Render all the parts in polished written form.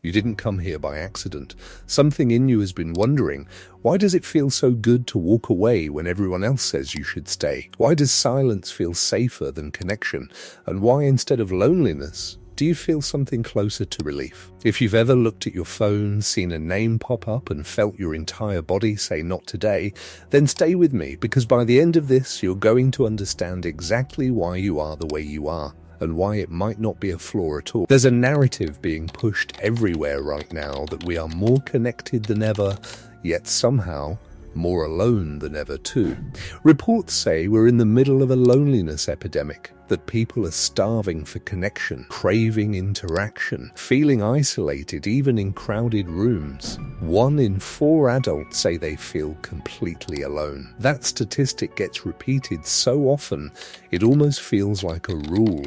You didn't come here by accident. Something in you has been wondering, why does it feel so good to walk away when everyone else says you should stay? Why does silence feel safer than connection? And why, instead of loneliness, do you feel something closer to relief? If you've ever looked at your phone, seen a name pop up and felt your entire body say not today, then stay with me, because by the end of this, you're going to understand exactly why you are the way you are, and why it might not be a flaw at all. There's a narrative being pushed everywhere right now that we are more connected than ever, yet somehow more alone than ever too. Reports say we're in the middle of a loneliness epidemic, that people are starving for connection, craving interaction, feeling isolated even in crowded rooms. 1 in 4 adults say they feel completely alone. That statistic gets repeated so often, it almost feels like a rule,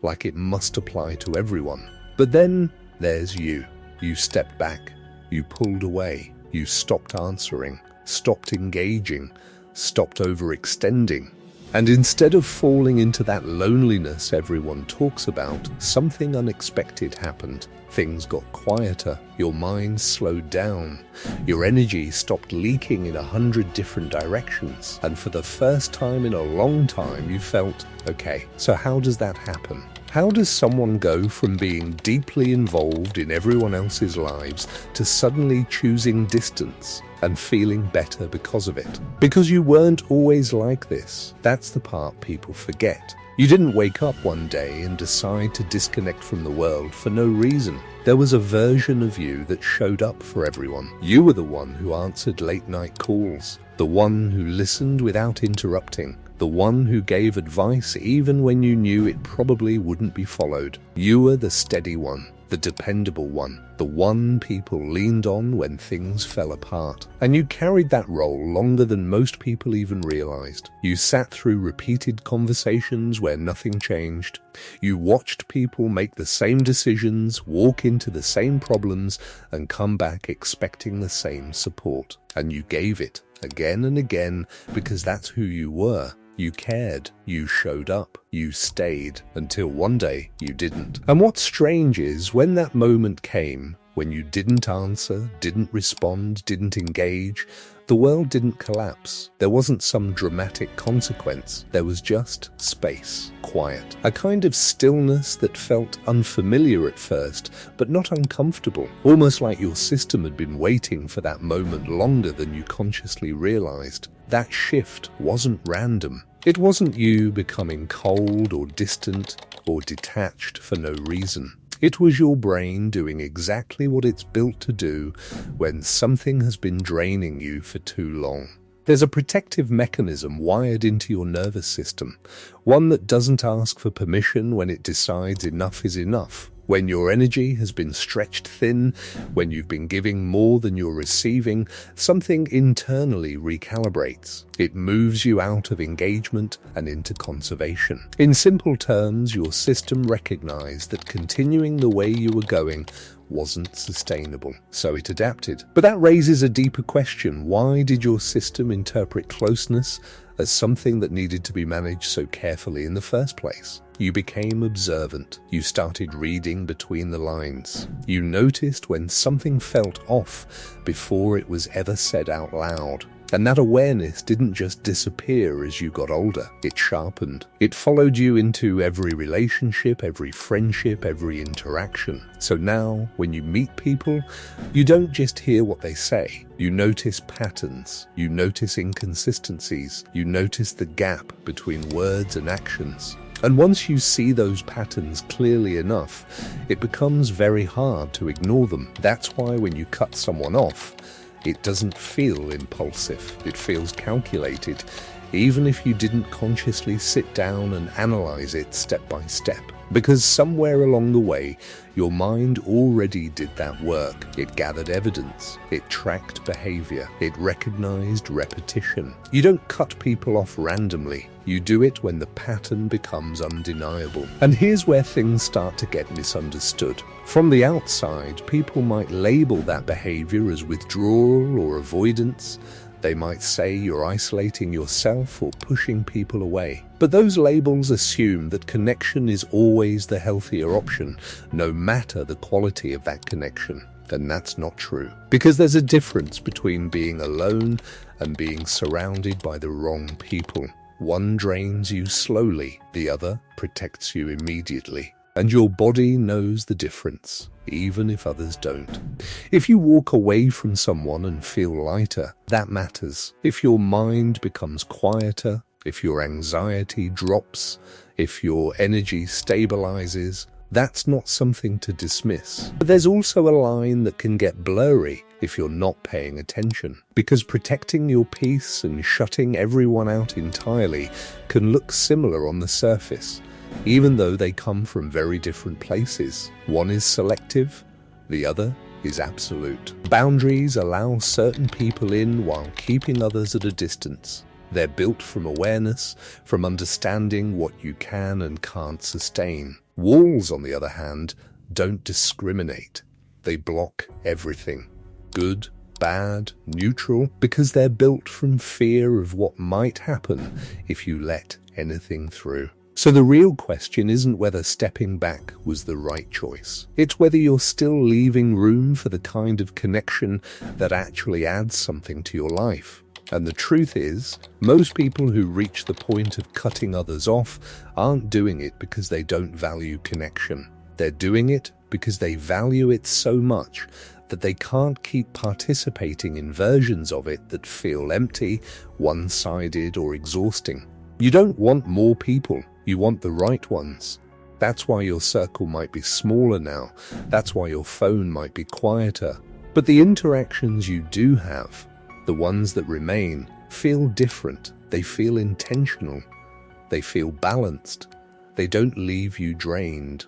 like it must apply to everyone. But then there's you. You stepped back, you pulled away, you stopped answering, stopped engaging, stopped overextending. And instead of falling into that loneliness everyone talks about, something unexpected happened. Things got quieter, your mind slowed down, your energy stopped leaking in 100 different directions, and for the first time in a long time you felt, okay, so how does that happen? How does someone go from being deeply involved in everyone else's lives to suddenly choosing distance and feeling better because of it? Because you weren't always like this. That's the part people forget. You didn't wake up one day and decide to disconnect from the world for no reason. There was a version of you that showed up for everyone. You were the one who answered late night calls, the one who listened without interrupting, the one who gave advice even when you knew it probably wouldn't be followed. You were the steady one, the dependable one, the one people leaned on when things fell apart. And you carried that role longer than most people even realized. You sat through repeated conversations where nothing changed. You watched people make the same decisions, walk into the same problems, and come back expecting the same support. And you gave it again and again because that's who you were. You cared, you showed up, you stayed, until one day you didn't. And what's strange is, when that moment came, when you didn't answer, didn't respond, didn't engage, the world didn't collapse. There wasn't some dramatic consequence. There was just space, quiet, a kind of stillness that felt unfamiliar at first, but not uncomfortable, almost like your system had been waiting for that moment longer than you consciously realized. That shift wasn't random. It wasn't you becoming cold or distant or detached for no reason. It was your brain doing exactly what it's built to do when something has been draining you for too long. There's a protective mechanism wired into your nervous system, one that doesn't ask for permission when it decides enough is enough. When your energy has been stretched thin, when you've been giving more than you're receiving, something internally recalibrates. It moves you out of engagement and into conservation. In simple terms, your system recognized that continuing the way you were going wasn't sustainable, so it adapted. But that raises a deeper question. Why did your system interpret closeness as something that needed to be managed so carefully in the first place? You became observant. You started reading between the lines. You noticed when something felt off before it was ever said out loud. And that awareness didn't just disappear as you got older. It sharpened. It followed you into every relationship, every friendship, every interaction. So now, when you meet people, you don't just hear what they say. You notice patterns. You notice inconsistencies. You notice the gap between words and actions. And once you see those patterns clearly enough, it becomes very hard to ignore them. That's why when you cut someone off, it doesn't feel impulsive. It feels calculated, even if you didn't consciously sit down and analyze it step by step. Because somewhere along the way, your mind already did that work. It gathered evidence. It tracked behavior. It recognized repetition. You don't cut people off randomly. You do it when the pattern becomes undeniable. And here's where things start to get misunderstood. From the outside, people might label that behavior as withdrawal or avoidance, They might say you're isolating yourself or pushing people away. But those labels assume that connection is always the healthier option, no matter the quality of that connection. And that's not true. Because there's a difference between being alone and being surrounded by the wrong people. One drains you slowly, the other protects you immediately. And your body knows the difference, even if others don't. If you walk away from someone and feel lighter, that matters. If your mind becomes quieter, if your anxiety drops, if your energy stabilizes, that's not something to dismiss. But there's also a line that can get blurry if you're not paying attention, because protecting your peace and shutting everyone out entirely can look similar on the surface, even though they come from very different places. One is selective, the other is absolute. Boundaries allow certain people in while keeping others at a distance. They're built from awareness, from understanding what you can and can't sustain. Walls, on the other hand, don't discriminate. They block everything. Good, bad, neutral, because they're built from fear of what might happen if you let anything through. So the real question isn't whether stepping back was the right choice. It's whether you're still leaving room for the kind of connection that actually adds something to your life. And the truth is, most people who reach the point of cutting others off aren't doing it because they don't value connection. They're doing it because they value it so much that they can't keep participating in versions of it that feel empty, one-sided, or exhausting. You don't want more people, you want the right ones. That's why your circle might be smaller now, that's why your phone might be quieter. But the interactions you do have, the ones that remain, feel different. They feel intentional. They feel balanced. They don't leave you drained.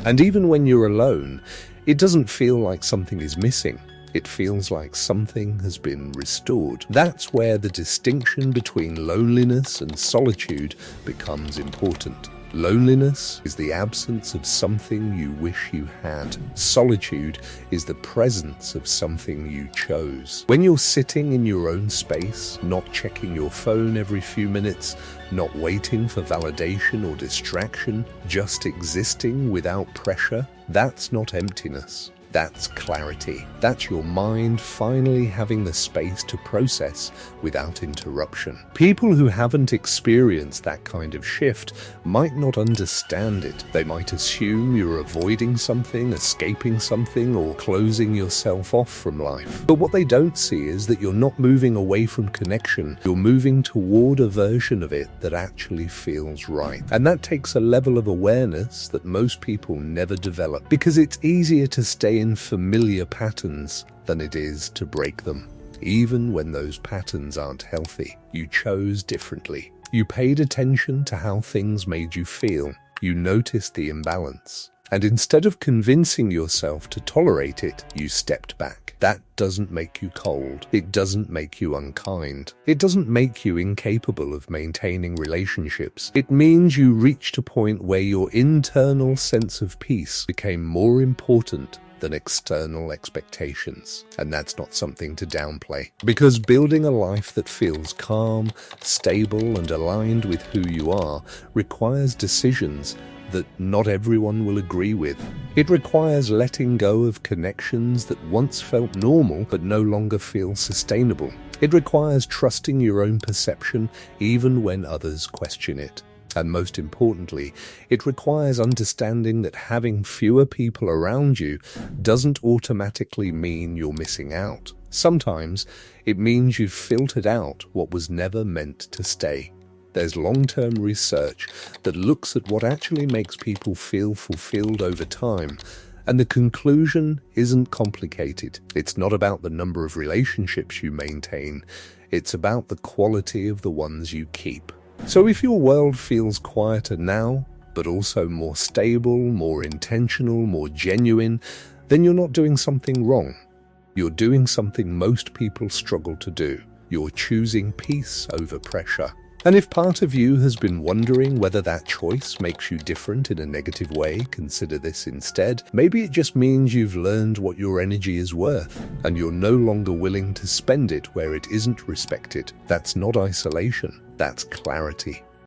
And even when you're alone, it doesn't feel like something is missing. It feels like something has been restored. That's where the distinction between loneliness and solitude becomes important. Loneliness is the absence of something you wish you had. Solitude is the presence of something you chose. When you're sitting in your own space, not checking your phone every few minutes, not waiting for validation or distraction, just existing without pressure, that's not emptiness. That's clarity. That's your mind finally having the space to process without interruption. People who haven't experienced that kind of shift might not understand it. They might assume you're avoiding something, escaping something, or closing yourself off from life. But what they don't see is that you're not moving away from connection. You're moving toward a version of it that actually feels right. And that takes a level of awareness that most people never develop, because it's easier to stay in familiar patterns than it is to break them. Even when those patterns aren't healthy, you chose differently. You paid attention to how things made you feel. You noticed the imbalance. And instead of convincing yourself to tolerate it, you stepped back. That doesn't make you cold. It doesn't make you unkind. It doesn't make you incapable of maintaining relationships. It means you reached a point where your internal sense of peace became more important than external expectations. And that's not something to downplay. Because building a life that feels calm, stable, and aligned with who you are requires decisions that not everyone will agree with. It requires letting go of connections that once felt normal but no longer feel sustainable. It requires trusting your own perception even when others question it. And most importantly, it requires understanding that having fewer people around you doesn't automatically mean you're missing out. Sometimes it means you've filtered out what was never meant to stay. There's long-term research that looks at what actually makes people feel fulfilled over time, and the conclusion isn't complicated. It's not about the number of relationships you maintain, it's about the quality of the ones you keep. So if your world feels quieter now, but also more stable, more intentional, more genuine, then you're not doing something wrong. You're doing something most people struggle to do. You're choosing peace over pressure. And if part of you has been wondering whether that choice makes you different in a negative way, consider this instead. Maybe it just means you've learned what your energy is worth, and you're no longer willing to spend it where it isn't respected. That's not isolation, that's clarity.